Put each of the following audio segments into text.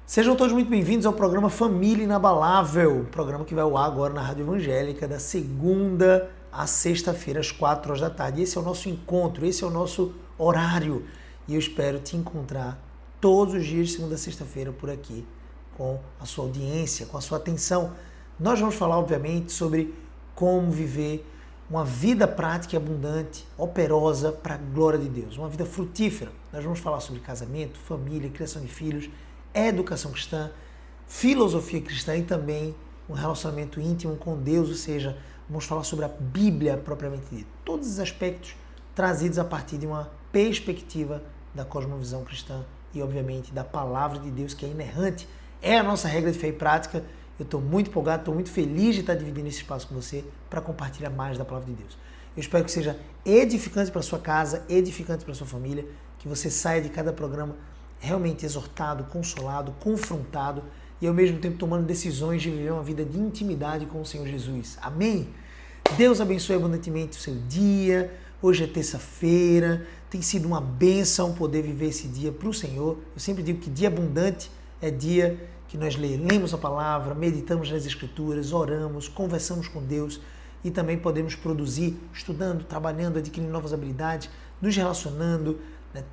Sejam todos muito bem-vindos ao programa Família Inabalável, programa que vai ao ar agora na Rádio Evangélica, da segunda a sexta-feira, às 4 horas da tarde. Esse é o nosso encontro, esse é o nosso horário. E eu espero te encontrar todos os dias, de segunda a sexta-feira, por aqui, com a sua audiência, com a sua atenção. Nós vamos falar, obviamente, sobre como viver uma vida prática e abundante, operosa, para a glória de Deus, uma vida frutífera. Nós vamos falar sobre casamento, família, criação de filhos, educação cristã, filosofia cristã e também um relacionamento íntimo com Deus, ou seja, vamos falar sobre a Bíblia propriamente dita. Todos os aspectos trazidos a partir de uma perspectiva da cosmovisão cristã e, obviamente, da palavra de Deus, que é inerrante, é a nossa regra de fé e prática. Eu estou muito empolgado, estou muito feliz de estar dividindo esse espaço com você para compartilhar mais da palavra de Deus. Eu espero que seja edificante para a sua casa, edificante para a sua família, que você saia de cada programa realmente exortado, consolado, confrontado e ao mesmo tempo tomando decisões de viver uma vida de intimidade com o Senhor Jesus. Amém? Deus abençoe abundantemente o seu dia. Hoje é terça-feira, tem sido uma bênção poder viver esse dia para o Senhor. Eu sempre digo que dia abundante é dia que nós lemos a palavra, meditamos nas Escrituras, oramos, conversamos com Deus e também podemos produzir, estudando, trabalhando, adquirindo novas habilidades, nos relacionando,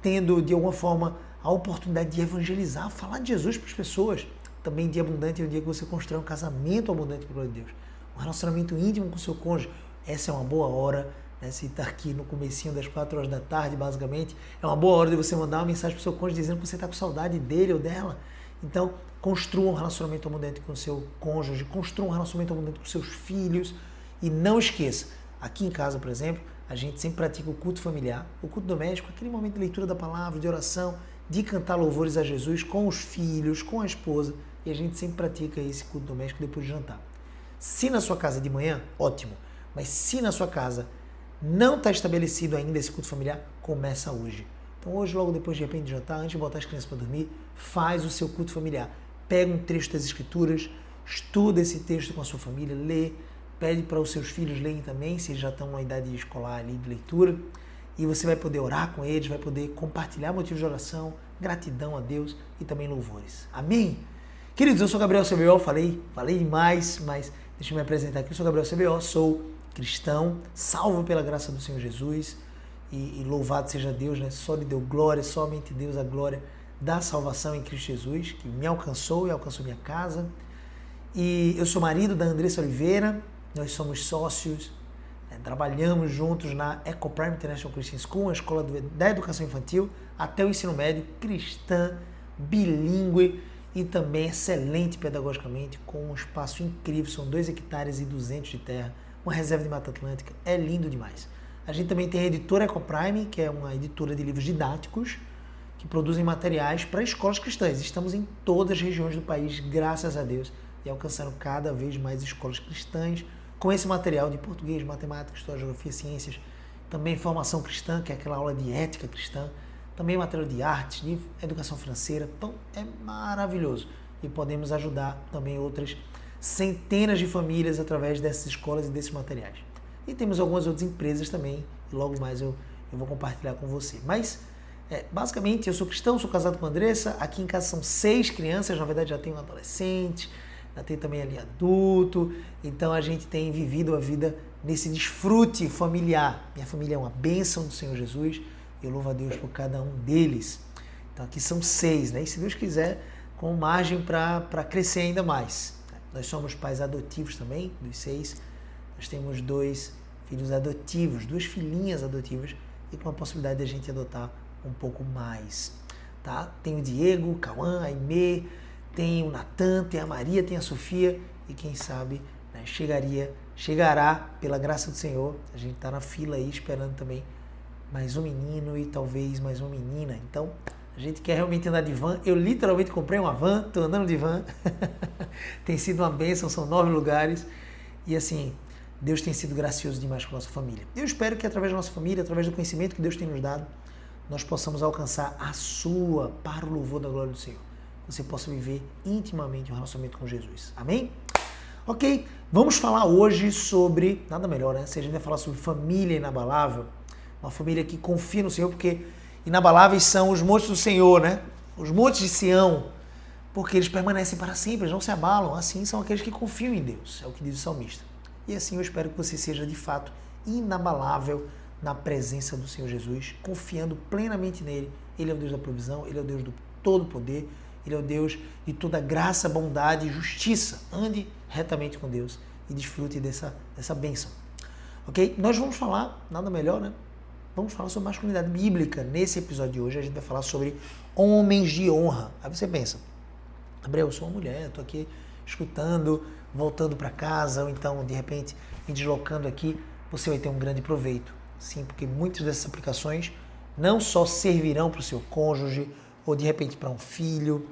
tendo de alguma forma a oportunidade de evangelizar, falar de Jesus para as pessoas. Também dia abundante é o dia que você constrói um casamento abundante para a glória de Deus, um relacionamento íntimo com o seu cônjuge. Essa é uma boa hora, né? Se está aqui no comecinho das 4 horas da tarde, basicamente, é uma boa hora de você mandar uma mensagem para o seu cônjuge dizendo que você está com saudade dele ou dela. Então, construa um relacionamento abundante com o seu cônjuge, construa um relacionamento abundante com seus filhos e não esqueça, aqui em casa, por exemplo, a gente sempre pratica o culto familiar, o culto doméstico, aquele momento de leitura da palavra, de oração, de cantar louvores a Jesus com os filhos, com a esposa, e a gente sempre pratica esse culto doméstico depois de jantar. Se na sua casa de manhã, ótimo, mas se na sua casa não está estabelecido ainda esse culto familiar, começa hoje. Então hoje, logo depois de repente de jantar, antes de botar as crianças para dormir, faz o seu culto familiar. Pega um trecho das Escrituras, estuda esse texto com a sua família, lê, pede para os seus filhos lerem também, se já estão na idade escolar ali de leitura, e você vai poder orar com eles, vai poder compartilhar motivos de oração, gratidão a Deus e também louvores. Amém? Queridos, eu sou Gabriel CBO, falei demais, mas deixa eu me apresentar aqui. Eu sou Gabriel CBO, sou cristão, salvo pela graça do Senhor Jesus e louvado seja Deus, né? Só lhe deu glória, somente Deus a glória da salvação em Cristo Jesus, que me alcançou e alcançou minha casa. E eu sou marido da Andressa Oliveira, nós somos sócios, trabalhamos juntos na EcoPrime International Christian School, uma escola da educação infantil até o ensino médio, cristã, bilíngue e também excelente pedagogicamente, com um espaço incrível, são 2 hectares e 200 de terra, uma reserva de Mata Atlântica, é lindo demais. A gente também tem a editora EcoPrime, que é uma editora de livros didáticos, que produzem materiais para escolas cristãs. Estamos em todas as regiões do país, graças a Deus, e alcançando cada vez mais escolas cristãs, com esse material de português, matemática, história, geografia, ciências, também formação cristã, que é aquela aula de ética cristã, também material de artes, de educação financeira. Então é maravilhoso e podemos ajudar também outras centenas de famílias através dessas escolas e desses materiais. E temos algumas outras empresas também, e logo mais eu vou compartilhar com você. Mas basicamente eu sou cristão, sou casado com a Andressa, aqui em casa são 6 crianças, na verdade já tenho um adolescente, já tem também ali adulto, então a gente tem vivido a vida nesse desfrute familiar. Minha família é uma bênção do Senhor Jesus, eu louvo a Deus por cada um deles. Então aqui são 6, né? E se Deus quiser, com margem para crescer ainda mais. Nós somos pais adotivos também, dos 6. Nós temos 2 filhos adotivos, 2 filhinhas adotivas, e com a possibilidade de a gente adotar um pouco mais. Tá? Tem o Diego, o Cauã, a Aimee, tem o Natan, tem a Maria, tem a Sofia e quem sabe, né, chegará pela graça do Senhor. A gente está na fila aí esperando também mais um menino e talvez mais uma menina. Então, a gente quer realmente andar de van. Eu literalmente comprei uma van, estou andando de van. Tem sido uma bênção, são 9 lugares. E assim, Deus tem sido gracioso demais com a nossa família. Eu espero que através da nossa família, através do conhecimento que Deus tem nos dado, nós possamos alcançar a sua para o louvor da glória do Senhor. Você possa viver intimamente um relacionamento com Jesus. Amém? Ok, vamos falar hoje sobre, nada melhor, né? Se a gente vai falar sobre família inabalável, uma família que confia no Senhor, porque inabaláveis são os montes do Senhor, né? Os montes de Sião, porque eles permanecem para sempre, eles não se abalam. Assim são aqueles que confiam em Deus, é o que diz o salmista. E assim eu espero que você seja de fato inabalável na presença do Senhor Jesus, confiando plenamente nele. Ele é o Deus da provisão, ele é o Deus do todo poder, ele é o Deus de toda graça, bondade e justiça. Ande retamente com Deus e desfrute dessa bênção. Ok? Nós vamos falar, nada melhor, né? Vamos falar sobre masculinidade bíblica. Nesse episódio de hoje a gente vai falar sobre homens de honra. Aí você pensa, Gabriel, eu sou uma mulher, estou aqui escutando, voltando para casa, ou então, de repente, me deslocando aqui, você vai ter um grande proveito. Sim, porque muitas dessas aplicações não só servirão para o seu cônjuge, ou de repente para um filho,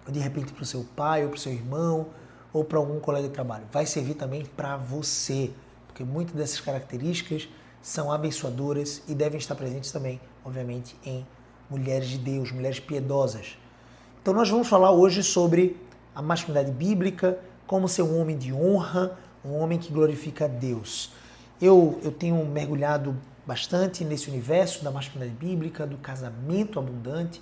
ou de repente para o seu pai, ou para o seu irmão, ou para algum colega de trabalho. Vai servir também para você, porque muitas dessas características são abençoadoras e devem estar presentes também, obviamente, em mulheres de Deus, mulheres piedosas. Então nós vamos falar hoje sobre a masculinidade bíblica, como ser um homem de honra, um homem que glorifica a Deus. Eu tenho mergulhado bastante nesse universo da masculinidade bíblica, do casamento abundante,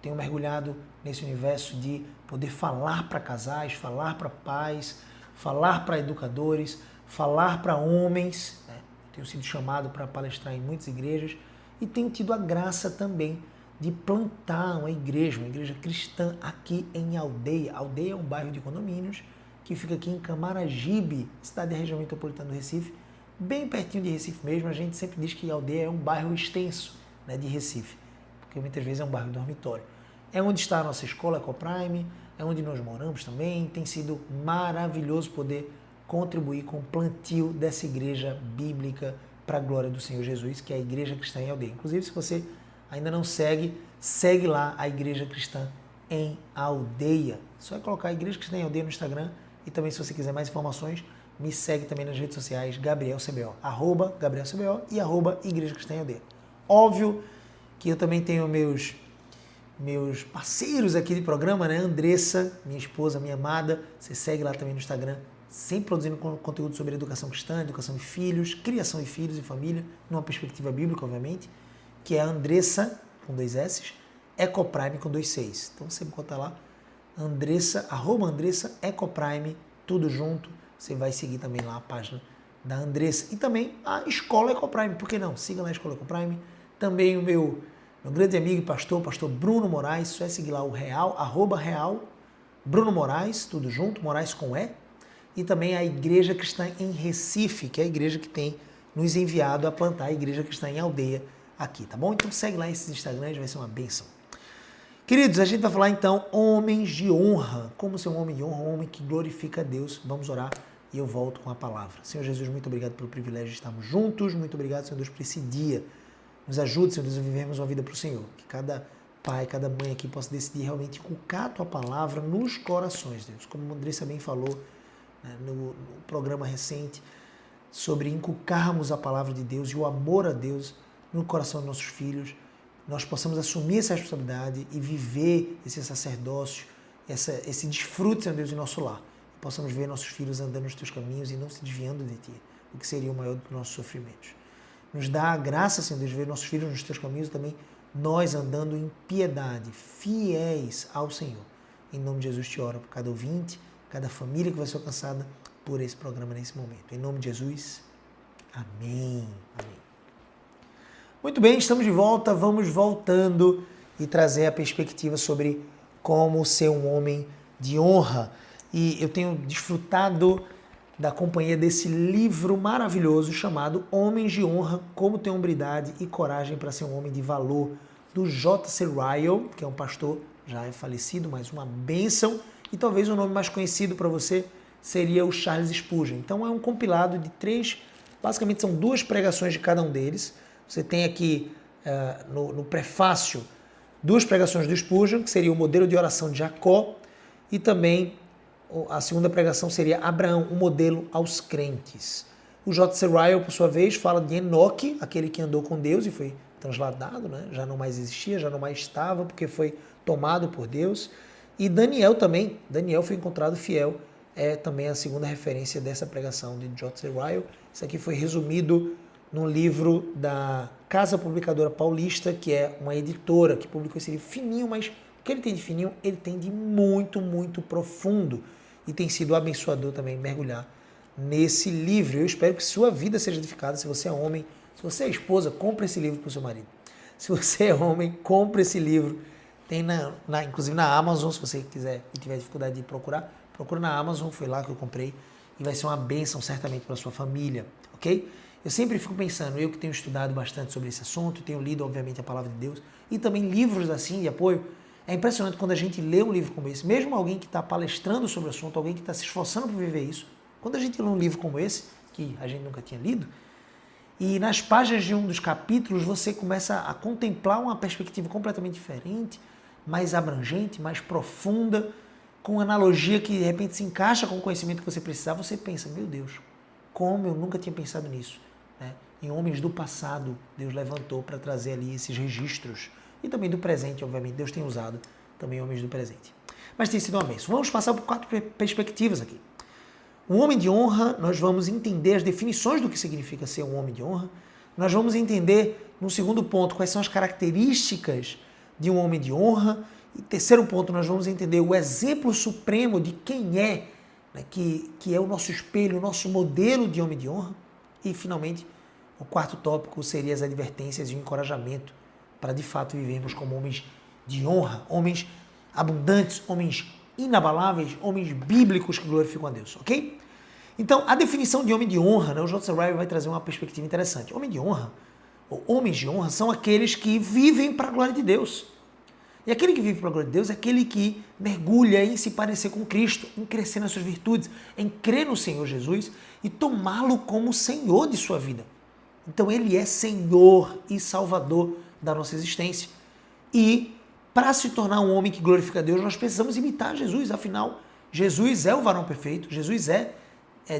tenho mergulhado nesse universo de poder falar para casais, falar para pais, falar para educadores, falar para homens, né? Tenho sido chamado para palestrar em muitas igrejas e tenho tido a graça também de plantar uma igreja cristã aqui em Aldeia. Aldeia é um bairro de condomínios que fica aqui em Camaragibe, cidade da região metropolitana do Recife, bem pertinho de Recife mesmo. A gente sempre diz que Aldeia é um bairro extenso, né, de Recife, porque muitas vezes é um bairro dormitório. É onde está a nossa escola Ecoprime, é onde nós moramos também. Tem sido maravilhoso poder contribuir com o plantio dessa igreja bíblica para a glória do Senhor Jesus, que é a Igreja Cristã em Aldeia. Inclusive, se você ainda não segue, segue lá a Igreja Cristã em Aldeia. Só é colocar a Igreja Cristã em Aldeia no Instagram, e também, se você quiser mais informações, me segue também nas redes sociais, GabrielCBO, @GabrielCBO e @Igreja Cristã em Aldeia. Óbvio que eu também tenho meus parceiros aqui de programa, né? Andressa, minha esposa, minha amada, você segue lá também no Instagram, sempre produzindo conteúdo sobre educação cristã, educação de filhos, criação de filhos e família, numa perspectiva bíblica, obviamente, que é a Andressa, com 2 S, Ecoprime com 2 Cs. Então você bota lá, Andressa, @Andressa Ecoprime, tudo junto. Você vai seguir também lá a página da Andressa e também a Escola Ecoprime, por que não? Siga lá a Escola Ecoprime. Também o meu grande amigo e pastor Bruno Moraes, só é seguir lá o Real, @Real Bruno Moraes, tudo junto, Moraes com E. E também a Igreja Cristã em Recife, que é a igreja que tem nos enviado a plantar a Igreja Cristã em Aldeia aqui, tá bom? Então segue lá esses Instagrams, vai ser uma bênção. Queridos, a gente vai falar então homens de honra. Como ser um homem de honra, um homem que glorifica a Deus. Vamos orar e eu volto com a palavra. Senhor Jesus, muito obrigado pelo privilégio de estarmos juntos. Muito obrigado, Senhor Deus, por esse dia. Nos ajude, Senhor Deus, a vivermos uma vida para o Senhor. Que cada pai, cada mãe aqui possa decidir realmente inculcar a Tua palavra nos corações, Deus. Como a Andressa bem falou, né, no programa recente, sobre inculcarmos a palavra de Deus e o amor a Deus no coração dos nossos filhos, nós possamos assumir essa responsabilidade e viver esse sacerdócio, esse desfrute, Senhor Deus, em nosso lar. E possamos ver nossos filhos andando nos Teus caminhos e não se desviando de Ti, o que seria o maior dos nossos sofrimentos. Nos dá a graça, Senhor Deus, de ver nossos filhos nos Teus caminhos e também nós andando em piedade, fiéis ao Senhor. Em nome de Jesus te oro por cada ouvinte, cada família que vai ser alcançada por esse programa nesse momento. Em nome de Jesus, amém. Amém. Muito bem, estamos de volta, vamos voltando e trazer a perspectiva sobre como ser um homem de honra. E eu tenho desfrutado da companhia desse livro maravilhoso chamado Homens de Honra, Como Ter Hombridade e Coragem para Ser um Homem de Valor, do J.C. Ryle, que é um pastor, já é falecido, mas uma bênção, e talvez o nome mais conhecido para você seria o Charles Spurgeon. Então é um compilado de 3, basicamente são 2 pregações de cada um deles. Você tem aqui no prefácio 2 pregações do Spurgeon, que seria o modelo de oração de Jacó, e também a segunda pregação seria Abraão, um modelo aos crentes. O J.C. Ryle, por sua vez, fala de Enoque, aquele que andou com Deus e foi transladado, né? Já não mais existia, já não mais estava, porque foi tomado por Deus. E Daniel também, Daniel foi encontrado fiel, é também a segunda referência dessa pregação de J.C. Ryle. Isso aqui foi resumido num livro da Casa Publicadora Paulista, que é uma editora que publicou esse livro fininho, mas que ele tem de fininho, ele tem de muito, muito profundo. E tem sido abençoador também mergulhar nesse livro. Eu espero que sua vida seja edificada. Se você é homem, se você é esposa, compre esse livro para o seu marido. Se você é homem, compre esse livro. Tem inclusive na Amazon, se você quiser e tiver dificuldade de procurar, procura na Amazon, foi lá que eu comprei. E vai ser uma bênção certamente para a sua família, ok? Eu sempre fico pensando, eu que tenho estudado bastante sobre esse assunto, tenho lido, obviamente, a Palavra de Deus, e também livros assim de apoio. É impressionante quando a gente lê um livro como esse, mesmo alguém que está palestrando sobre o assunto, alguém que está se esforçando por viver isso, quando a gente lê um livro como esse, que a gente nunca tinha lido, e nas páginas de um dos capítulos você começa a contemplar uma perspectiva completamente diferente, mais abrangente, mais profunda, com analogia que de repente se encaixa com o conhecimento que você precisava, você pensa, meu Deus, como eu nunca tinha pensado nisso. Né? Em homens do passado, Deus levantou para trazer ali esses registros. E também do presente, obviamente, Deus tem usado também homens do presente. Mas tem sido uma bênção. Vamos passar por 4 perspectivas aqui. Um homem de honra, nós vamos entender as definições do que significa ser um homem de honra. Nós vamos entender, no segundo ponto, quais são as características de um homem de honra. E terceiro ponto, nós vamos entender o exemplo supremo de quem é, né, que é o nosso espelho, o nosso modelo de homem de honra. E, finalmente, o quarto tópico seria as advertências e o encorajamento para, de fato, vivermos como homens de honra, homens abundantes, homens inabaláveis, homens bíblicos que glorificam a Deus, ok? Então, a definição de homem de honra, né, o J. Ryle vai trazer uma perspectiva interessante. Homem de honra, ou homens de honra, são aqueles que vivem para a glória de Deus. E aquele que vive para a glória de Deus é aquele que mergulha em se parecer com Cristo, em crescer nas suas virtudes, em crer no Senhor Jesus e tomá-lo como Senhor de sua vida. Então ele é Senhor e Salvador da nossa existência. E para se tornar um homem que glorifica a Deus, nós precisamos imitar Jesus. Afinal, Jesus é o varão perfeito, Jesus é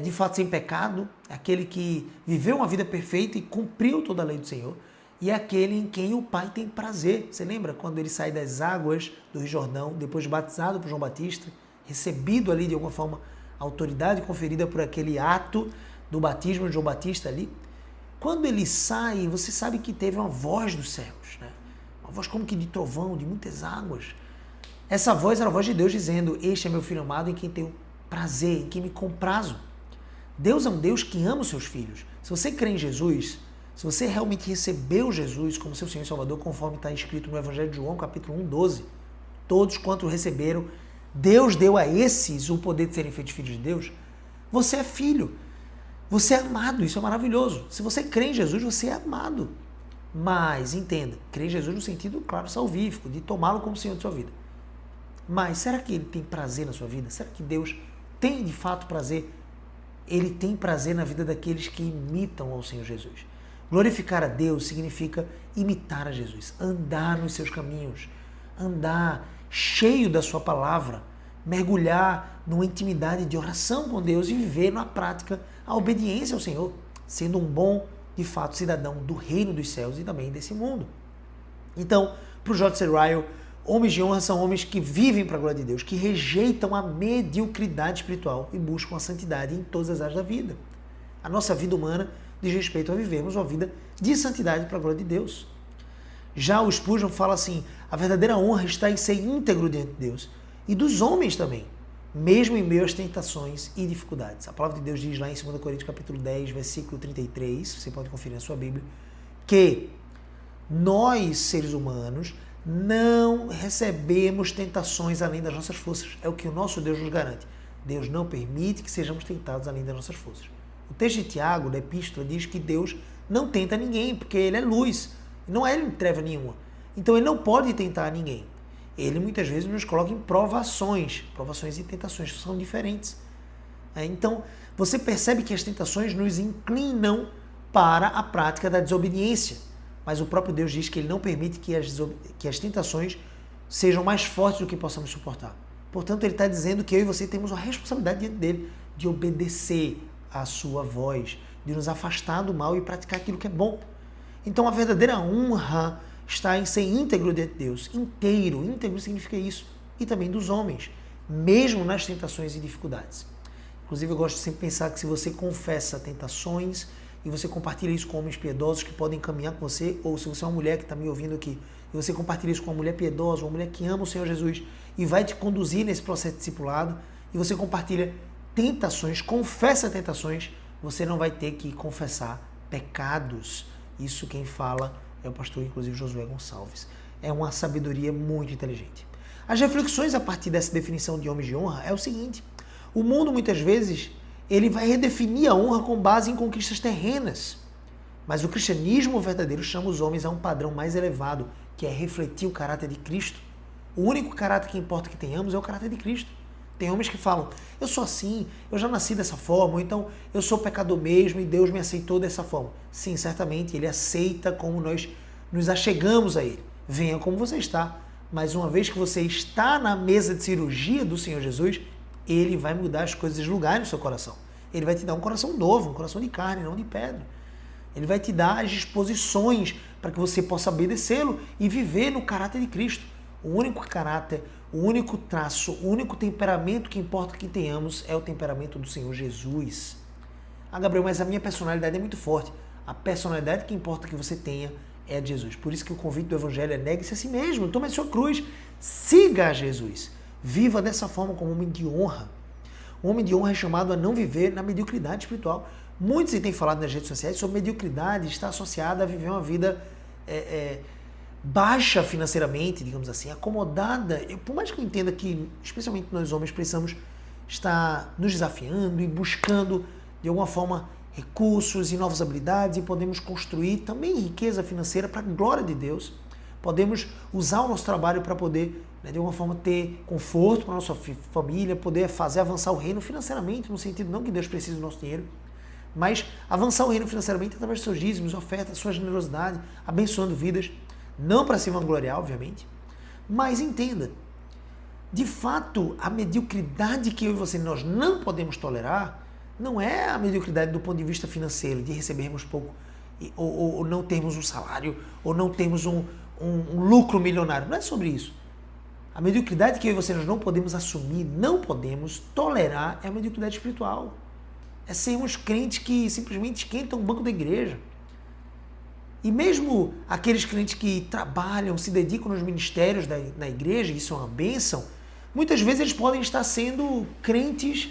de fato sem pecado, é aquele que viveu uma vida perfeita e cumpriu toda a lei do Senhor. E é aquele em quem o Pai tem prazer. Você lembra quando ele sai das águas do Rio Jordão, depois de batizado por João Batista, recebido ali de alguma forma a autoridade conferida por aquele ato do batismo de João Batista ali? Quando ele sai, você sabe que teve uma voz dos céus, né? Uma voz como que de trovão, de muitas águas. Essa voz era a voz de Deus dizendo, este é meu filho amado em quem tenho prazer, em quem me comprazo. Deus é um Deus que ama os seus filhos. Se você crê em Jesus, se você realmente recebeu Jesus como seu Senhor e Salvador, conforme está escrito no Evangelho de João, capítulo 1:12, todos quanto receberam, Deus deu a esses o poder de serem feitos filhos de Deus, você é filho, você é amado, isso é maravilhoso. Se você crê em Jesus, você é amado. Mas, entenda, crê em Jesus no sentido, claro, salvífico, de tomá-lo como Senhor de sua vida. Mas será que ele tem prazer na sua vida? Será que Deus tem de fato prazer? Ele tem prazer na vida daqueles que imitam ao Senhor Jesus. Glorificar a Deus significa imitar a Jesus, andar nos seus caminhos, andar cheio da sua palavra, mergulhar numa intimidade de oração com Deus e viver na prática a obediência ao Senhor, sendo um bom, de fato, cidadão do reino dos céus e também desse mundo. Então, para o J.C. Ryle, homens de honra são homens que vivem para a glória de Deus, que rejeitam a mediocridade espiritual e buscam a santidade em todas as áreas da vida. A nossa vida humana diz respeito a vivermos uma vida de santidade para a glória de Deus. Já o Spurgeon fala assim, a verdadeira honra está em ser íntegro diante de Deus e dos homens também, mesmo em meio às tentações e dificuldades. A palavra de Deus diz lá em 2 Coríntios capítulo 10, versículo 33, você pode conferir na sua Bíblia, que nós, seres humanos, não recebemos tentações além das nossas forças. É o que o nosso Deus nos garante. Deus não permite que sejamos tentados além das nossas forças. O texto de Tiago, da Epístola, diz que Deus não tenta ninguém, porque Ele é luz, não é Ele em treva nenhuma. Então Ele não pode tentar ninguém. Ele muitas vezes nos coloca em provações e tentações que são diferentes. Então você percebe que as tentações nos inclinam para a prática da desobediência. Mas o próprio Deus diz que Ele não permite que as tentações sejam mais fortes do que possamos suportar. Portanto, Ele está dizendo que eu e você temos uma responsabilidade diante dEle de obedecer a sua voz, de nos afastar do mal e praticar aquilo que é bom. Então a verdadeira honra está em ser íntegro diante de Deus. Íntegro significa isso. E também dos homens, mesmo nas tentações e dificuldades. Inclusive eu gosto de sempre pensar que se você confessa tentações e você compartilha isso com homens piedosos que podem caminhar com você, ou se você é uma mulher que está me ouvindo aqui e você compartilha isso com uma mulher piedosa, uma mulher que ama o Senhor Jesus e vai te conduzir nesse processo de discipulado, e você compartilha tentações, confessa tentações, você não vai ter que confessar pecados. Isso quem fala é o pastor, inclusive, Josué Gonçalves. É uma sabedoria muito inteligente. As reflexões a partir dessa definição de homens de honra é o seguinte: o mundo, muitas vezes, ele vai redefinir a honra com base em conquistas terrenas. Mas o cristianismo verdadeiro chama os homens a um padrão mais elevado, que é refletir o caráter de Cristo. O único caráter que importa que tenhamos é o caráter de Cristo. Tem homens que falam, eu sou assim, eu já nasci dessa forma, ou então eu sou pecador mesmo e Deus me aceitou dessa forma. Sim, certamente, Ele aceita como nós nos achegamos a Ele. Venha como você está. Mas uma vez que você está na mesa de cirurgia do Senhor Jesus, Ele vai mudar as coisas de lugar no seu coração. Ele vai te dar um coração novo, um coração de carne, não de pedra. Ele vai te dar as disposições para que você possa obedecê-lo e viver no caráter de Cristo. O único caráter, o único traço, o único temperamento que importa que tenhamos é o temperamento do Senhor Jesus. Ah, Gabriel, mas a minha personalidade é muito forte. A personalidade que importa que você tenha é a de Jesus. Por isso que o convite do Evangelho é negue-se a si mesmo, tome a sua cruz, siga a Jesus. Viva dessa forma como homem de honra. O homem de honra é chamado a não viver na mediocridade espiritual. Muitos têm falado nas redes sociais sobre mediocridade, está associada a viver uma vida baixa financeiramente, digamos assim, acomodada. Por mais que eu entenda que, especialmente nós homens, precisamos estar nos desafiando e buscando, de alguma forma, recursos e novas habilidades, e podemos construir também riqueza financeira para a glória de Deus. Podemos usar o nosso trabalho para poder, de alguma forma, ter conforto para a nossa família, poder fazer avançar o reino financeiramente, no sentido não que Deus precise do nosso dinheiro, mas avançar o reino financeiramente através dos seus dízimos, ofertas, sua generosidade, abençoando vidas, não para se vangloriar, obviamente, mas entenda, de fato, a mediocridade que eu e você nós não podemos tolerar não é a mediocridade do ponto de vista financeiro, de recebermos pouco, ou não termos um salário, ou não termos um lucro milionário. Não é sobre isso. A mediocridade que eu e você nós não podemos assumir, não podemos tolerar, é a mediocridade espiritual. É sermos crentes que simplesmente esquentam o banco da igreja. E mesmo aqueles crentes que trabalham, se dedicam nos ministérios da igreja, isso é uma bênção, muitas vezes eles podem estar sendo crentes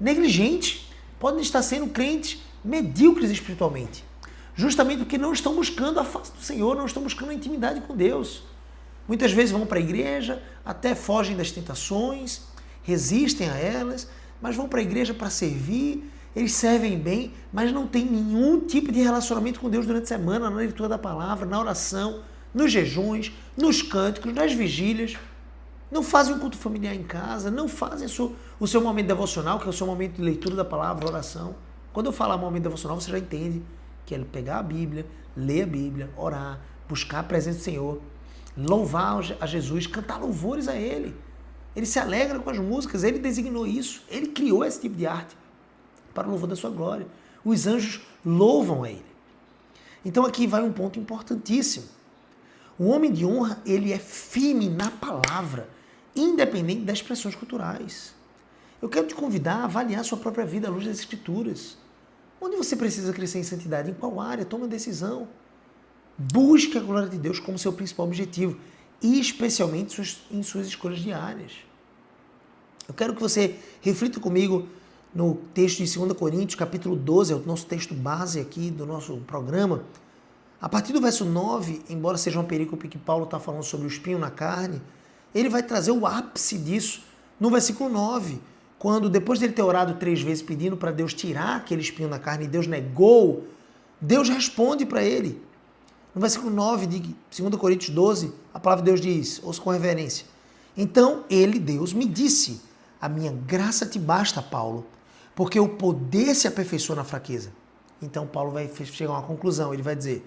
negligentes, podem estar sendo crentes medíocres espiritualmente. Justamente porque não estão buscando a face do Senhor, não estão buscando a intimidade com Deus. Muitas vezes vão para a igreja, até fogem das tentações, resistem a elas, mas vão para a igreja para servir. Eles servem bem, mas não tem nenhum tipo de relacionamento com Deus durante a semana, na leitura da palavra, na oração, nos jejuns, nos cânticos, nas vigílias. Não fazem um culto familiar em casa, não fazem o seu momento devocional, que é o seu momento de leitura da palavra, oração. Quando eu falar momento devocional, você já entende que é pegar a Bíblia, ler a Bíblia, orar, buscar a presença do Senhor, louvar a Jesus, cantar louvores a Ele. Ele se alegra com as músicas, Ele designou isso, Ele criou esse tipo de arte para o louvor da sua glória. Os anjos louvam a Ele. Então aqui vai um ponto importantíssimo. O homem de honra, ele é firme na palavra, independente das expressões culturais. Eu quero te convidar a avaliar a sua própria vida à luz das Escrituras. Onde você precisa crescer em santidade? Em qual área? Toma uma decisão. Busque a glória de Deus como seu principal objetivo, e especialmente em suas escolhas diárias. Eu quero que você reflita comigo no texto de 2 Coríntios, capítulo 12, é o nosso texto base aqui do nosso programa. A partir do verso 9, embora seja uma perícope que Paulo está falando sobre o espinho na carne, ele vai trazer o ápice disso no versículo 9, quando depois dele ter orado 3 vezes pedindo para Deus tirar aquele espinho na carne e Deus negou, Deus responde para ele. No versículo 9 de 2 Coríntios 12, a palavra de Deus diz, ouça com reverência: então ele, Deus, me disse, a minha graça te basta, Paulo, porque o poder se aperfeiçoa na fraqueza. Então Paulo vai chegar a uma conclusão, ele vai dizer: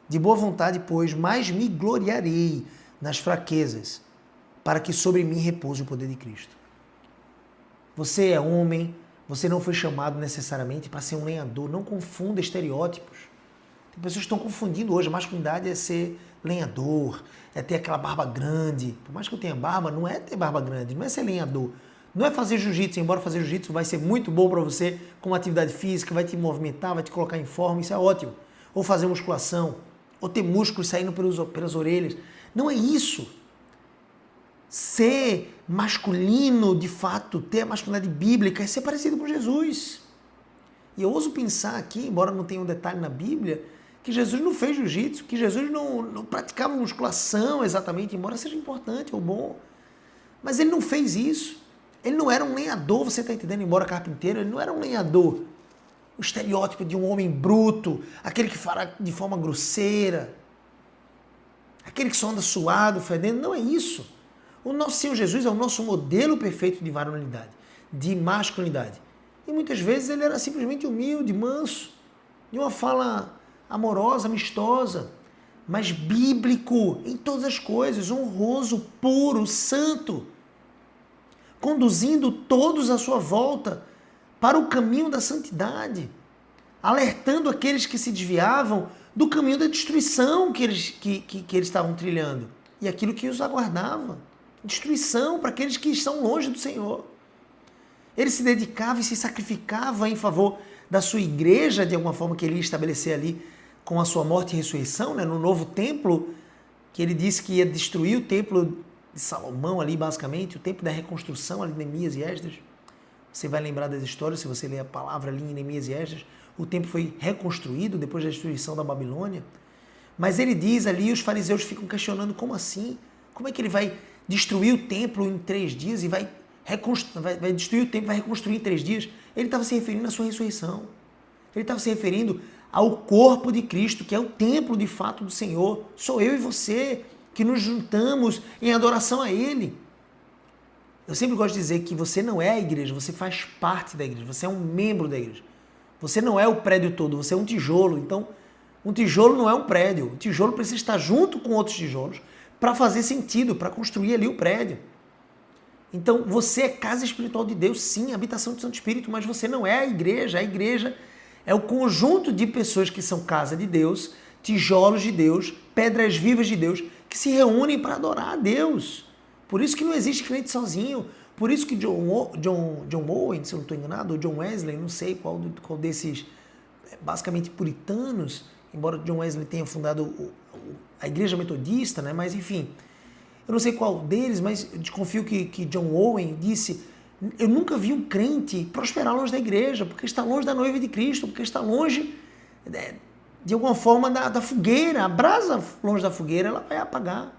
de boa vontade, pois, mais me gloriarei nas fraquezas, para que sobre mim repouse o poder de Cristo. Você é homem, você não foi chamado necessariamente para ser um lenhador, não confunda estereótipos. Tem pessoas que estão confundindo hoje, a masculinidade é ser lenhador, é ter aquela barba grande. Por mais que eu tenha barba, não é ter barba grande, não é ser lenhador. Não é fazer jiu-jitsu, embora fazer jiu-jitsu vai ser muito bom para você como atividade física, vai te movimentar, vai te colocar em forma, isso é ótimo. Ou fazer musculação, ou ter músculos saindo pelas orelhas. Não é isso. Ser masculino, de fato, ter a masculinidade bíblica, é ser parecido com Jesus. E eu ouso pensar aqui, embora não tenha um detalhe na Bíblia, que Jesus não fez jiu-jitsu, que Jesus não praticava musculação exatamente, embora seja importante ou bom. Mas ele não fez isso. Ele não era um lenhador, você está entendendo? Embora carpinteiro, ele não era um lenhador. O estereótipo de um homem bruto, aquele que fala de forma grosseira, aquele que só anda suado, fedendo, não é isso. O nosso Senhor Jesus é o nosso modelo perfeito de varonilidade, de masculinidade. E muitas vezes ele era simplesmente humilde, manso, de uma fala amorosa, amistosa, mas bíblico em todas as coisas, honroso, puro, santo, conduzindo todos à sua volta para o caminho da santidade, alertando aqueles que se desviavam do caminho da destruição que eles estavam trilhando e aquilo que os aguardava. Destruição para aqueles que estão longe do Senhor. Ele se dedicava e se sacrificava em favor da sua igreja, de alguma forma que ele ia estabelecer ali com a sua morte e ressurreição, né, no novo templo, que ele disse que ia destruir o templo de Salomão ali, basicamente, o templo da reconstrução ali de Neemias e Esdras. Você vai lembrar das histórias, se você ler a palavra ali em Neemias e Esdras, o templo foi reconstruído depois da destruição da Babilônia. Mas ele diz ali, os fariseus ficam questionando, como assim? Como é que ele vai destruir o templo em 3 dias e vai destruir o templo, vai reconstruir em 3 dias? Ele estava se referindo à sua ressurreição. Ele estava se referindo ao corpo de Cristo, que é o templo de fato do Senhor. Sou eu e você que nos juntamos em adoração a Ele. Eu sempre gosto de dizer que você não é a igreja, você faz parte da igreja, você é um membro da igreja. Você não é o prédio todo, você é um tijolo. Então, um tijolo não é um prédio. O tijolo precisa estar junto com outros tijolos para fazer sentido, para construir ali o prédio. Então, você é casa espiritual de Deus, sim, habitação do Santo Espírito, mas você não é a igreja. A igreja é o conjunto de pessoas que são casa de Deus, tijolos de Deus, pedras vivas de Deus, que se reúnem para adorar a Deus. Por isso que não existe crente sozinho. Por isso que John Owen, se eu não estou enganado, ou John Wesley, não sei qual desses, basicamente puritanos, embora John Wesley tenha fundado a igreja metodista, né? Mas enfim, eu não sei qual deles, mas eu desconfio que John Owen disse: eu nunca vi um crente prosperar longe da igreja, porque está longe da noiva de Cristo, porque está longe, de alguma forma, da fogueira. A brasa longe da fogueira, ela vai apagar.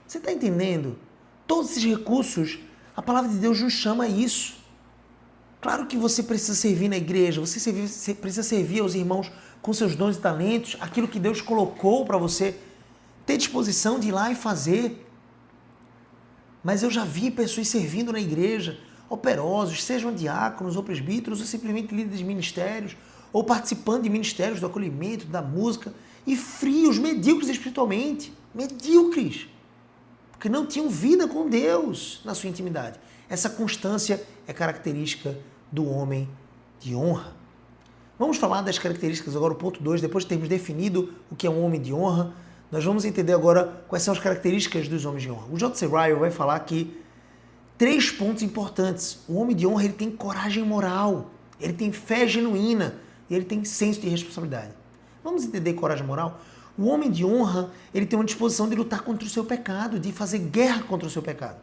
Você está entendendo? Todos esses recursos, a palavra de Deus nos chama a isso. Claro que você precisa servir na igreja, você precisa servir aos irmãos com seus dons e talentos, aquilo que Deus colocou para você ter disposição de ir lá e fazer. Mas eu já vi pessoas servindo na igreja, operosos, sejam diáconos ou presbíteros, ou simplesmente líderes de ministérios, ou participando de ministérios do acolhimento, da música, e frios, medíocres espiritualmente. Medíocres. Porque não tinham vida com Deus na sua intimidade. Essa constância é característica do homem de honra. Vamos falar das características agora, o ponto 2, depois de termos definido o que é um homem de honra, nós vamos entender agora quais são as características dos homens de honra. O J.C. Ryle vai falar aqui 3 pontos importantes. O homem de honra, ele tem coragem moral, ele tem fé genuína e ele tem senso de responsabilidade. Vamos entender coragem moral? O homem de honra, ele tem uma disposição de lutar contra o seu pecado, de fazer guerra contra o seu pecado,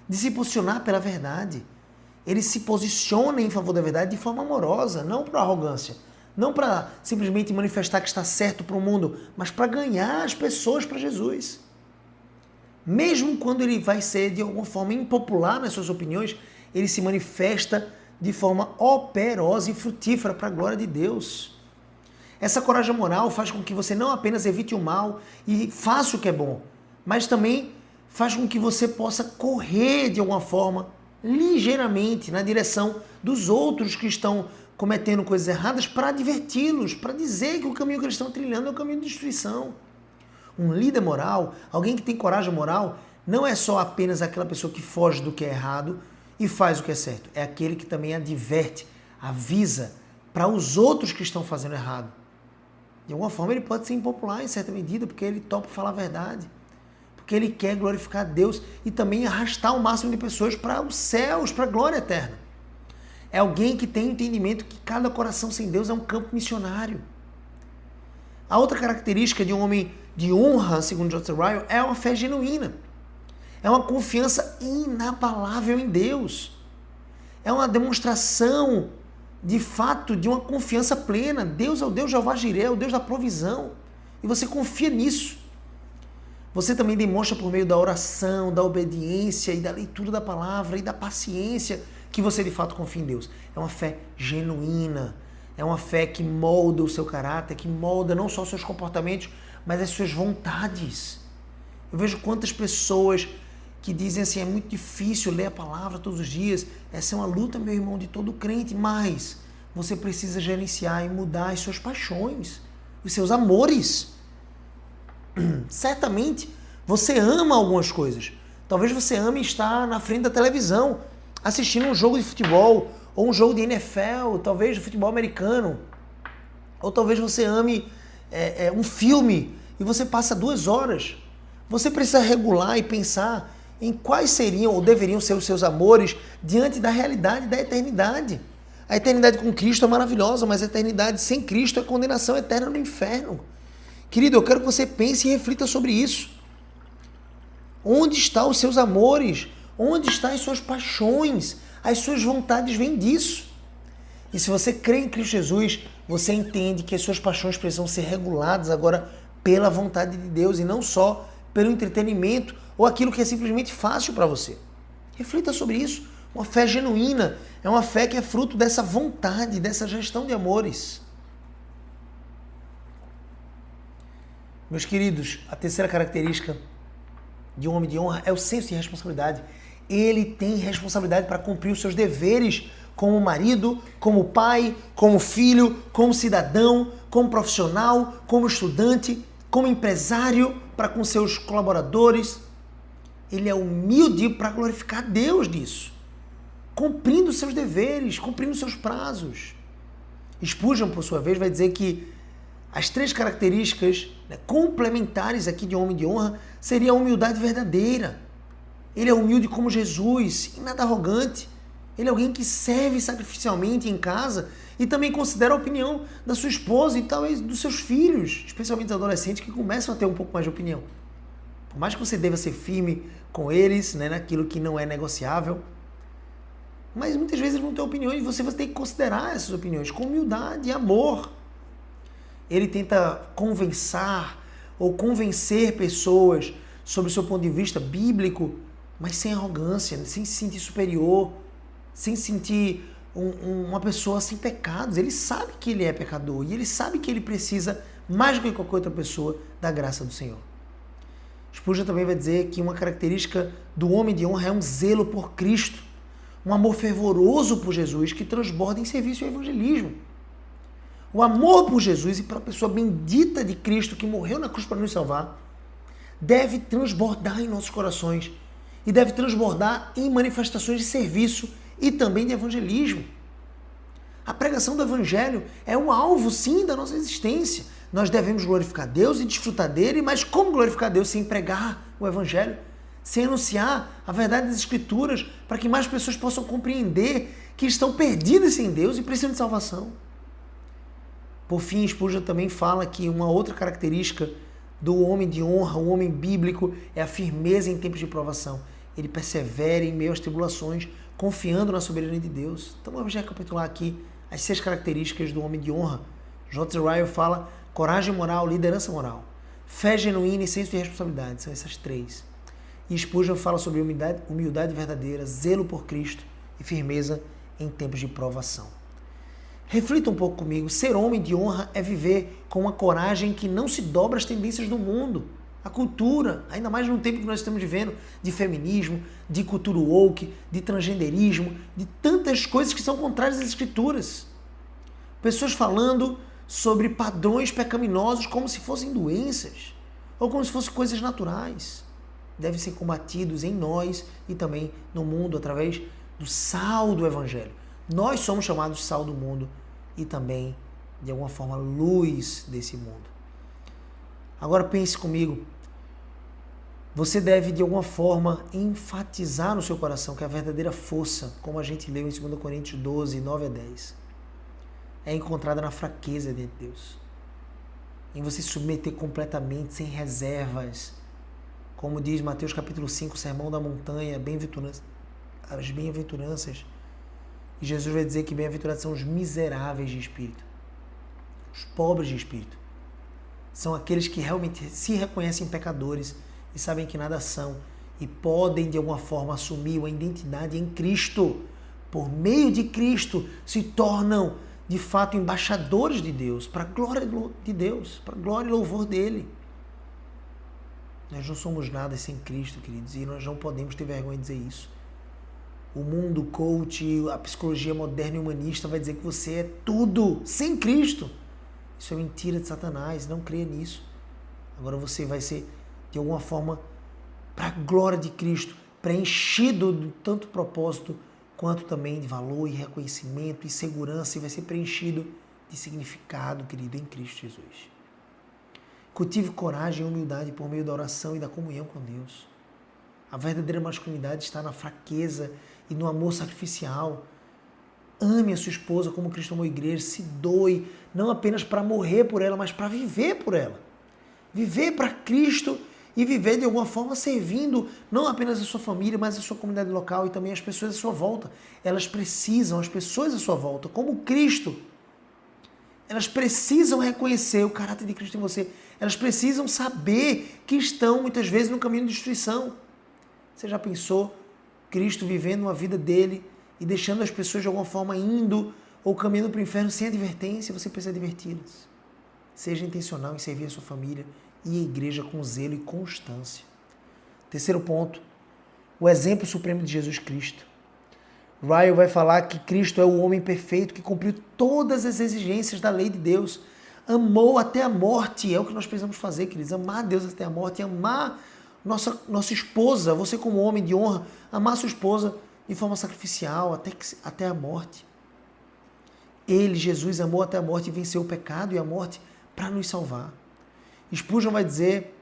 de se posicionar pela verdade. Ele se posiciona em favor da verdade de forma amorosa, não por arrogância, não para simplesmente manifestar que está certo para o mundo, mas para ganhar as pessoas para Jesus. Mesmo quando ele vai ser de alguma forma impopular nas suas opiniões, ele se manifesta de forma operosa e frutífera para a glória de Deus. Essa coragem moral faz com que você não apenas evite o mal e faça o que é bom, mas também faz com que você possa correr de alguma forma, ligeiramente, na direção dos outros que estão cometendo coisas erradas para adverti-los, para dizer que o caminho que eles estão trilhando é o caminho de destruição. Um líder moral, alguém que tem coragem moral, não é só apenas aquela pessoa que foge do que é errado e faz o que é certo. É aquele que também adverte, avisa para os outros que estão fazendo errado. De alguma forma ele pode ser impopular em certa medida, porque ele topa falar a verdade. Porque ele quer glorificar a Deus e também arrastar o máximo de pessoas para os céus, para a glória eterna. É alguém que tem entendimento que cada coração sem Deus é um campo missionário. A outra característica de um homem de honra, segundo J.C. Ryle, é uma fé genuína. É uma confiança inabalável em Deus. É uma demonstração, de fato, de uma confiança plena. Deus é o Deus Jeová Jireh, é o Deus da provisão. E você confia nisso. Você também demonstra por meio da oração, da obediência e da leitura da palavra e da paciência que você de fato confia em Deus. É uma fé genuína. É uma fé que molda o seu caráter, que molda não só os seus comportamentos, mas as suas vontades. Eu vejo quantas pessoas que dizem assim, é muito difícil ler a palavra todos os dias. Essa é uma luta, meu irmão, de todo crente, mas você precisa gerenciar e mudar as suas paixões, os seus amores. Certamente você ama algumas coisas. Talvez você ame estar na frente da televisão, assistindo um jogo de futebol, ou um jogo de NFL, talvez de futebol americano. Ou talvez você ame um filme e você passa 2 horas. Você precisa regular e pensar em quais seriam ou deveriam ser os seus amores diante da realidade da eternidade. A eternidade com Cristo é maravilhosa, mas a eternidade sem Cristo é condenação eterna no inferno. Querido, eu quero que você pense e reflita sobre isso. Onde estão os seus amores? Onde estão as suas paixões? As suas vontades vêm disso. E se você crê em Cristo Jesus, você entende que as suas paixões precisam ser reguladas agora pela vontade de Deus e não só pelo entretenimento ou aquilo que é simplesmente fácil para você. Reflita sobre isso. Uma fé genuína é uma fé que é fruto dessa vontade, dessa gestão de amores. Meus queridos, a terceira característica de um homem de honra é o senso de responsabilidade. Ele tem responsabilidade para cumprir os seus deveres como marido, como pai, como filho, como cidadão, como profissional, como estudante, como empresário para com seus colaboradores. Ele é humilde para glorificar Deus nisso, cumprindo seus deveres, cumprindo seus prazos. Spurgeon, por sua vez, vai dizer que as 3 características complementares aqui de um homem de honra seria a humildade verdadeira. Ele é humilde como Jesus e nada arrogante. Ele é alguém que serve sacrificialmente em casa e também considera a opinião da sua esposa e talvez dos seus filhos, especialmente os adolescentes que começam a ter um pouco mais de opinião. Por mais que você deva ser firme com eles, naquilo que não é negociável, mas muitas vezes eles vão ter opiniões e você vai ter que considerar essas opiniões com humildade e amor. Ele tenta convencer pessoas sobre o seu ponto de vista bíblico, mas sem arrogância, sem se sentir superior, sem se sentir uma pessoa sem pecados. Ele sabe que ele é pecador e ele sabe que ele precisa, mais do que qualquer outra pessoa, da graça do Senhor. Spurgeon também vai dizer que uma característica do homem de honra é um zelo por Cristo, um amor fervoroso por Jesus que transborda em serviço ao evangelismo. O amor por Jesus e pela pessoa bendita de Cristo que morreu na cruz para nos salvar deve transbordar em nossos corações e deve transbordar em manifestações de serviço e também de evangelismo. A pregação do evangelho é um alvo, sim, da nossa existência. Nós devemos glorificar Deus e desfrutar dele, mas como glorificar Deus sem pregar o evangelho? Sem anunciar a verdade das Escrituras para que mais pessoas possam compreender que estão perdidas sem Deus e precisam de salvação. Por fim, Spurgeon também fala que uma outra característica do homem de honra, o homem bíblico, é a firmeza em tempos de provação. Ele persevera em meio às tribulações, confiando na soberania de Deus. Então vamos recapitular aqui as 6 características do homem de honra. J.C. Ryle fala coragem moral, liderança moral, fé genuína e senso de responsabilidade. São essas 3. E Spurgeon fala sobre humildade verdadeira, zelo por Cristo e firmeza em tempos de provação. Reflita um pouco comigo. Ser homem de honra é viver com uma coragem que não se dobra às tendências do mundo, a cultura, ainda mais num tempo que nós estamos vivendo de feminismo, de cultura woke, de transgenderismo, de tantas coisas que são contrárias às Escrituras. Pessoas falando sobre padrões pecaminosos como se fossem doenças ou como se fossem coisas naturais. Devem ser combatidos em nós e também no mundo através do sal do Evangelho. Nós somos chamados de sal do mundo e também, de alguma forma, luz desse mundo. Agora pense comigo. Você deve, de alguma forma, enfatizar no seu coração que a verdadeira força, como a gente leu em 2 Coríntios 12, 9 a 10, é encontrada na fraqueza de Deus. em você se submeter completamente, sem reservas. Como diz Mateus capítulo 5, Sermão da Montanha, as bem-aventuranças. E Jesus vai dizer que bem-aventurados são os miseráveis de espírito, os pobres de espírito. São aqueles que realmente se reconhecem pecadores e sabem que nada são e podem de alguma forma assumir uma identidade em Cristo. Por meio de Cristo se tornam de fato embaixadores de Deus, para a glória de Deus, para a glória e louvor dele. Nós não somos nada sem Cristo, queridos, e nós não podemos ter vergonha de dizer isso. O mundo coach, a psicologia moderna e humanista vai dizer que você é tudo sem Cristo. Isso é mentira de Satanás, não creia nisso. Agora você vai ser, de alguma forma, para a glória de Cristo, preenchido de tanto propósito, quanto também de valor e reconhecimento e segurança, e vai ser preenchido de significado, querido, em Cristo Jesus. Cultive coragem e humildade por meio da oração e da comunhão com Deus. A verdadeira masculinidade está na fraqueza e no amor sacrificial. Ame a sua esposa como Cristo amou a igreja, se doe, não apenas para morrer por ela, mas para viver por ela. Viver para Cristo e viver de alguma forma servindo não apenas a sua família, mas a sua comunidade local e também as pessoas à sua volta. Elas precisam, as pessoas à sua volta, como Cristo, elas precisam reconhecer o caráter de Cristo em você. Elas precisam saber que estão muitas vezes no caminho de destruição. Você já pensou Cristo vivendo uma vida dele e deixando as pessoas de alguma forma indo ou caminhando para o inferno sem advertência? Você precisa adverti-las. Seja intencional em servir a sua família e a igreja com zelo e constância. Terceiro ponto, o exemplo supremo de Jesus Cristo. Ryle vai falar que Cristo é o homem perfeito que cumpriu todas as exigências da lei de Deus. Amou até a morte, é o que nós precisamos fazer, queridos. Amar a Deus até a morte, amar nossa esposa, você como homem de honra, amar sua esposa de forma sacrificial até a morte. Ele, Jesus, amou até a morte e venceu o pecado e a morte para nos salvar. Spurgeon vai dizer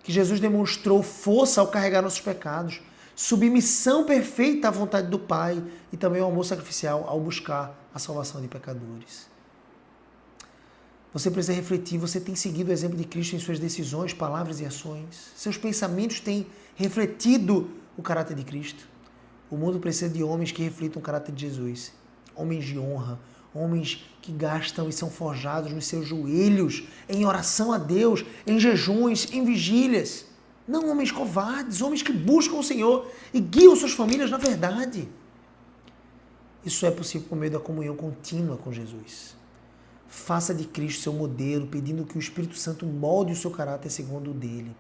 que Jesus demonstrou força ao carregar nossos pecados, submissão perfeita à vontade do Pai e também o amor sacrificial ao buscar a salvação de pecadores. Você precisa refletir, você tem seguido o exemplo de Cristo em suas decisões, palavras e ações? Seus pensamentos têm refletido o caráter de Cristo? O mundo precisa de homens que reflitam o caráter de Jesus, homens de honra, homens que gastam e são forjados nos seus joelhos, em oração a Deus, em jejuns, em vigílias. Não homens covardes, homens que buscam o Senhor e guiam suas famílias na verdade. Isso é possível por meio da comunhão contínua com Jesus. Faça de Cristo seu modelo, pedindo que o Espírito Santo molde o seu caráter segundo o dele.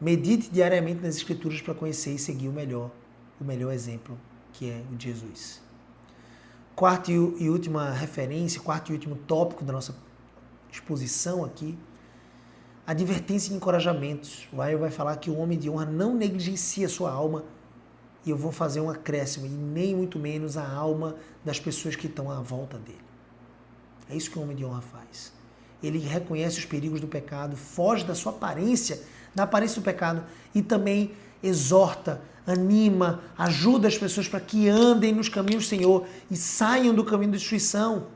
Medite diariamente nas Escrituras para conhecer e seguir o melhor exemplo, que é o de Jesus. Quarta e última referência, quarto e último tópico da nossa exposição aqui, advertência e encorajamentos. O Ryle vai falar que o homem de honra não negligencia a sua alma, e eu vou fazer um acréscimo, e nem muito menos a alma das pessoas que estão à volta dele. É isso que o homem de honra faz. Ele reconhece os perigos do pecado, foge da sua aparência, da aparência do pecado, e também exorta, anima, ajuda as pessoas para que andem nos caminhos do Senhor e saiam do caminho da destruição.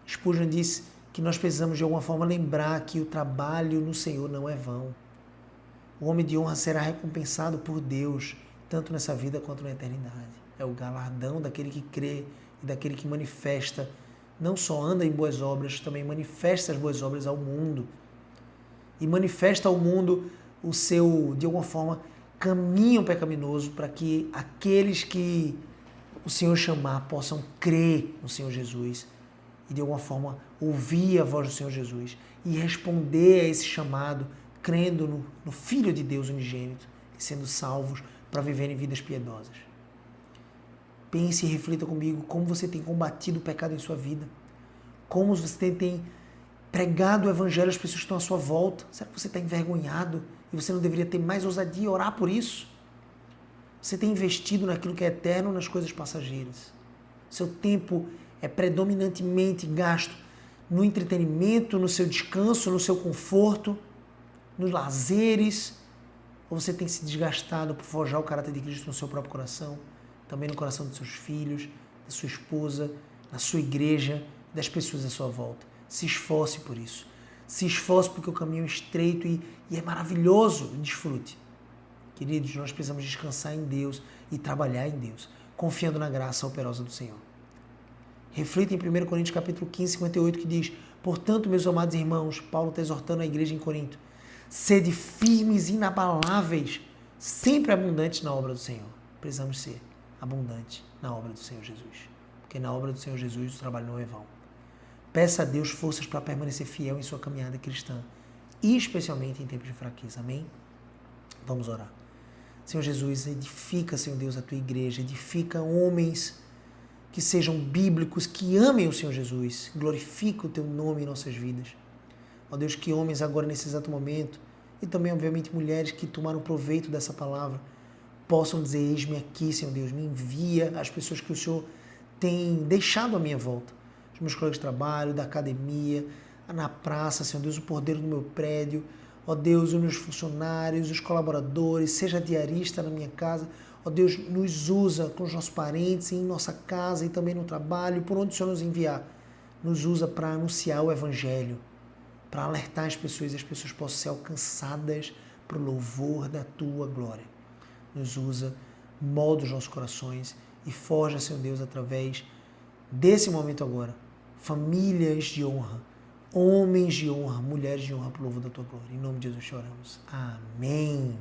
Spurgeon disse que nós precisamos de alguma forma lembrar que o trabalho no Senhor não é vão. O homem de honra será recompensado por Deus, tanto nessa vida quanto na eternidade. É o galardão daquele que crê e daquele que manifesta, não só anda em boas obras, também manifesta as boas obras ao mundo. E manifesta ao mundo o seu, de alguma forma, caminho pecaminoso para que aqueles que o Senhor chamar possam crer no Senhor Jesus e de alguma forma ouvir a voz do Senhor Jesus e responder a esse chamado crendo no Filho de Deus unigênito e sendo salvos para viverem vidas piedosas. Pense e reflita comigo como você tem combatido o pecado em sua vida, como você tem pregado o Evangelho às pessoas que estão à sua volta. Será que você está envergonhado e você não deveria ter mais ousadia e orar por isso? Você tem investido naquilo que é eterno ou nas coisas passageiras? Seu tempo é predominantemente gasto no entretenimento, no seu descanso, no seu conforto, nos lazeres? Ou você tem se desgastado por forjar o caráter de Cristo no seu próprio coração, também no coração dos seus filhos, da sua esposa, na sua igreja, das pessoas à sua volta? Se esforce por isso. Se esforce porque o caminho é estreito e é maravilhoso. Desfrute. Queridos, nós precisamos descansar em Deus e trabalhar em Deus, confiando na graça operosa do Senhor. Reflita em 1 Coríntios capítulo 15, 58, que diz: portanto, meus amados irmãos, Paulo está exortando a igreja em Corinto, sede firmes e inabaláveis, sempre abundantes na obra do Senhor. Precisamos ser abundantes na obra do Senhor Jesus, porque na obra do Senhor Jesus o trabalho não é vão. Peça a Deus forças para permanecer fiel em sua caminhada cristã, e especialmente em tempos de fraqueza. Amém? Vamos orar. Senhor Jesus, edifica, Senhor Deus, a tua igreja, edifica homens que sejam bíblicos, que amem o Senhor Jesus, glorifica o teu nome em nossas vidas. Ó Deus, que homens agora nesse exato momento, e também obviamente mulheres que tomaram proveito dessa palavra, possam dizer: eis-me aqui, Senhor Deus, me envia as pessoas que o Senhor tem deixado à minha volta, os meus colegas de trabalho, da academia, na praça, Senhor Deus, o porteiro do meu prédio, ó Deus, os meus funcionários, os colaboradores, seja diarista na minha casa. Ó Deus, nos usa com os nossos parentes, em nossa casa e também no trabalho, por onde o Senhor nos enviar. Nos usa para anunciar o Evangelho, para alertar as pessoas e as pessoas possam ser alcançadas para o louvor da Tua glória. Nos usa, molda os nossos corações e forja, Senhor Deus, através desse momento agora, famílias de honra, homens de honra, mulheres de honra para o louvor da Tua glória. Em nome de Jesus choramos. Amém.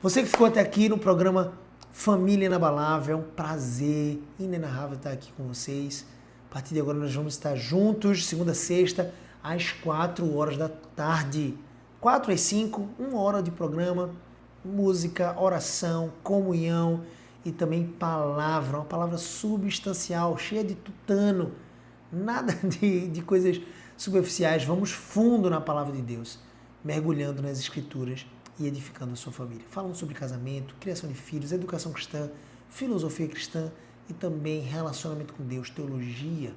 Você que ficou até aqui no programa Família Inabalável, é um prazer inenarrável estar aqui com vocês. A partir de agora nós vamos estar juntos, segunda a sexta, às 4 horas da tarde. 4 às 5, 1 hora de programa, música, oração, comunhão e também palavra, uma palavra substancial, cheia de tutano, nada de coisas superficiais. Vamos fundo na palavra de Deus, mergulhando nas Escrituras e edificando a sua família. Falando sobre casamento, criação de filhos, educação cristã, filosofia cristã e também relacionamento com Deus, teologia.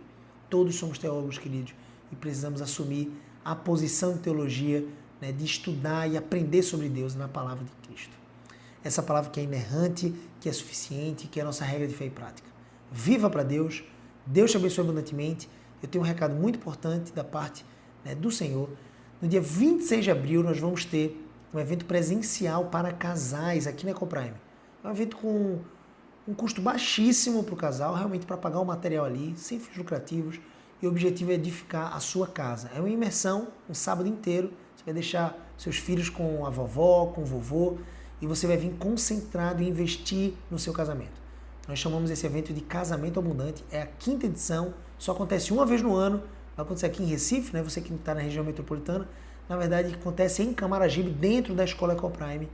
Todos somos teólogos, queridos, e precisamos assumir a posição de teologia, né, de estudar e aprender sobre Deus na palavra de Cristo. Essa palavra que é inerrante, que é suficiente, que é a nossa regra de fé e prática. Viva para Deus, Deus te abençoe abundantemente. Eu tenho um recado muito importante da parte, né, do Senhor. No dia 26 de abril nós vamos ter um evento presencial para casais aqui na Ecoprime. É um evento com um custo baixíssimo para o casal, realmente para pagar o material ali, sem fins lucrativos, e o objetivo é edificar a sua casa. É uma imersão, um sábado inteiro, você vai deixar seus filhos com a vovó, com o vovô, e você vai vir concentrado em investir no seu casamento. Nós chamamos esse evento de Casamento Abundante, é a 5ª edição, só acontece uma vez no ano, vai acontecer aqui em Recife, né? Você que está na região metropolitana. Na verdade, acontece em Camaragibe, dentro da Escola Ecoprime,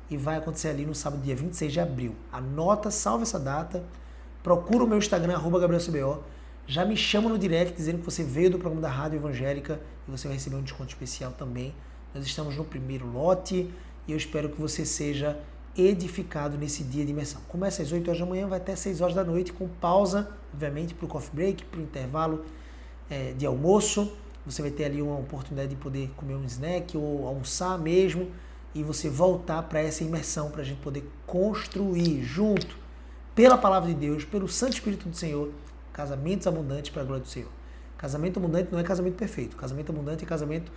e vai acontecer ali no sábado, dia 26 de abril. Anota, salve essa data, procura o meu Instagram, @GabrielCBO, já me chama no direct dizendo que você veio do programa da Rádio Evangélica e você vai receber um desconto especial também. Nós estamos no primeiro lote e eu espero que você seja edificado nesse dia de imersão. Começa às 8 horas da manhã, vai até 6 horas da noite, com pausa, obviamente, para o coffee break, para o intervalo de almoço. Você vai ter ali uma oportunidade de poder comer um snack ou almoçar mesmo e você voltar para essa imersão, para a gente poder construir junto, pela palavra de Deus, pelo Santo Espírito do Senhor, casamentos abundantes para a glória do Senhor. Casamento abundante não é casamento perfeito. Casamento abundante é casamento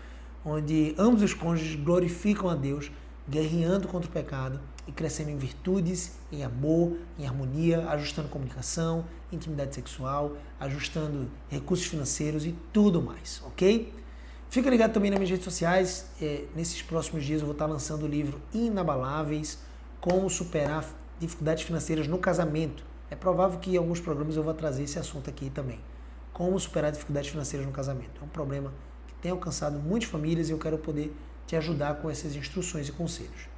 onde ambos os cônjuges glorificam a Deus, guerreando contra o pecado e crescendo em virtudes, em amor, em harmonia, ajustando comunicação, intimidade sexual, ajustando recursos financeiros e tudo mais, ok? Fica ligado também nas minhas redes sociais. Nesses próximos dias eu vou estar lançando o livro Inabaláveis, Como Superar Dificuldades Financeiras no Casamento. É provável que em alguns programas eu vou trazer esse assunto aqui também. Como superar dificuldades financeiras no casamento. É um problema que tem alcançado muitas famílias e eu quero poder te ajudar com essas instruções e conselhos.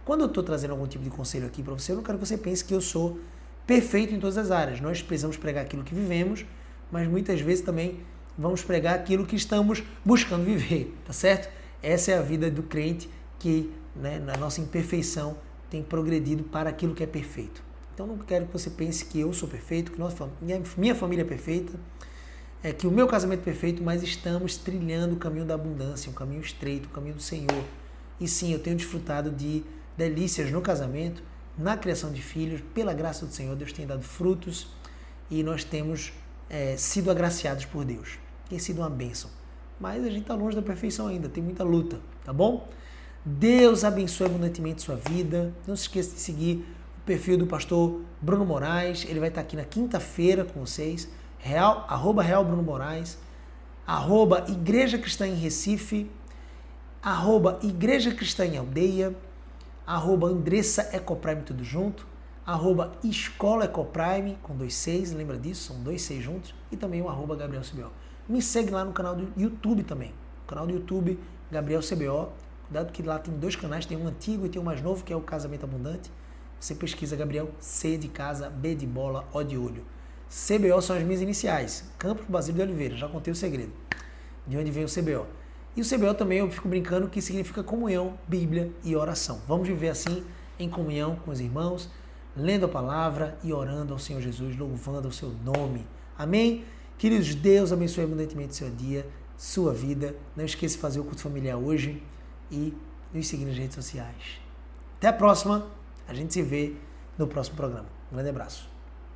Quando eu estou trazendo algum tipo de conselho aqui para você, eu não quero que você pense que eu sou perfeito em todas as áreas. Nós precisamos pregar aquilo que vivemos, mas muitas vezes também vamos pregar aquilo que estamos buscando viver, tá certo? Essa é a vida do crente que, né, na nossa imperfeição, tem progredido para aquilo que é perfeito. Então não quero que você pense que eu sou perfeito, que minha família é perfeita, que o meu casamento é perfeito, mas estamos trilhando o caminho da abundância, um caminho estreito, o caminho do Senhor. E sim, eu tenho desfrutado de delícias no casamento, na criação de filhos, pela graça do Senhor, Deus tem dado frutos e nós temos sido agraciados por Deus. tem sido uma bênção. Mas a gente está longe da perfeição ainda, tem muita luta, tá bom? Deus abençoe abundantemente sua vida. Não se esqueça de seguir o perfil do pastor Bruno Moraes. Ele vai estar aqui na quinta-feira com vocês. @Real Bruno Moraes, @Igreja Cristã em Recife, @Igreja Cristã em Aldeia, @Andressa Ecoprime tudo junto, @Escola Ecoprime com 2 6, lembra disso? São 2 6 juntos. E também o @Gabriel CBO. Me segue lá no canal do YouTube também. No canal do YouTube, Gabriel CBO. Cuidado que lá tem 2 canais, tem um antigo e tem um mais novo, que é o Casamento Abundante. Você pesquisa Gabriel, C de casa, B de bola, O de olho. CBO são as minhas iniciais. Campos Basílio de Oliveira, já contei o segredo. De onde vem o CBO. E o CBO também eu fico brincando que significa comunhão, Bíblia e oração. Vamos viver assim, em comunhão com os irmãos, lendo a palavra e orando ao Senhor Jesus, louvando o seu nome. Amém? Queridos, Deus abençoe abundantemente seu dia, sua vida. Não esqueça de fazer o culto familiar hoje e nos seguir nas redes sociais. Até a próxima. A gente se vê no próximo programa. Um grande abraço.